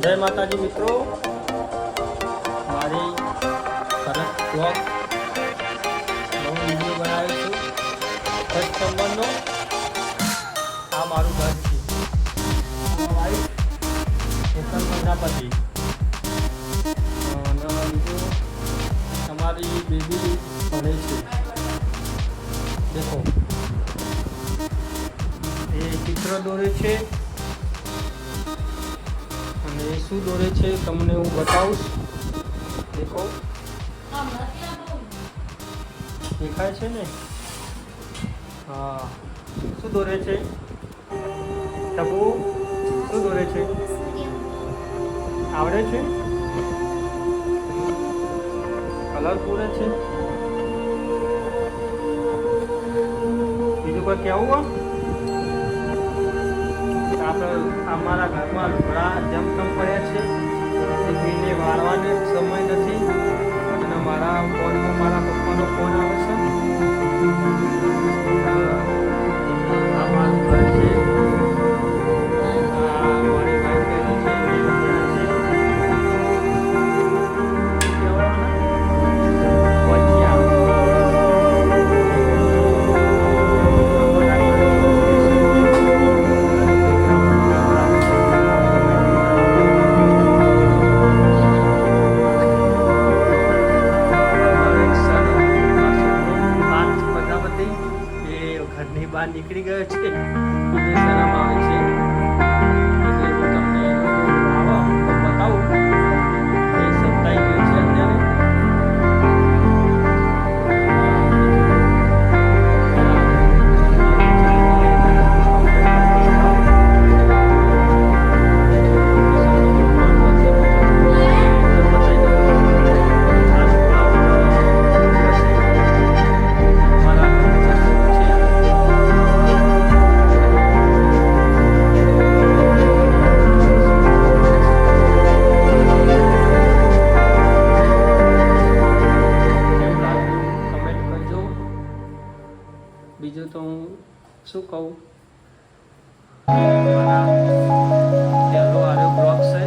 જય માતાજી મિત્રો, મારી સરસ બ્લોગ નવો વિડીયો બનાવ્યો છું. કસ્ટમરનો આ મારું ઘર છે. મારી હેતલ પ્રજાપતિ અને બીજું તમારી બેબી ભણે છે. દેખો એ ચિત્ર દોરે છે અને શું દોરે છે તમને હું બતાવીશ. દેખો દેખાય છે ને? હા, શું દોરે છે તબુ? શું દોરે છે? આવડે છે? કલર પૂરે છે? બીજું કોઈ કહેવું? આપણે અમારા ઘરમાં ઘણા જમતમ પડ્યા છે. એને વાળવાનો સમય નથી અને મારા ફોનમાં મારા પપ્પાનો ફોન આવે છે. આ મારું ઘર છે. આ મારી વાઈફ બેઠી છે. એ બધા છે. ઘરની બહાર નીકળી ગયો છે. એને શરમ આવે છે એટલે હું તમને બતાવું. એ સંતાઈ ગયો છે અત્યારે. બીજું તો હું શું કહું, મારા પહેલો આરો બ્લોગ છે.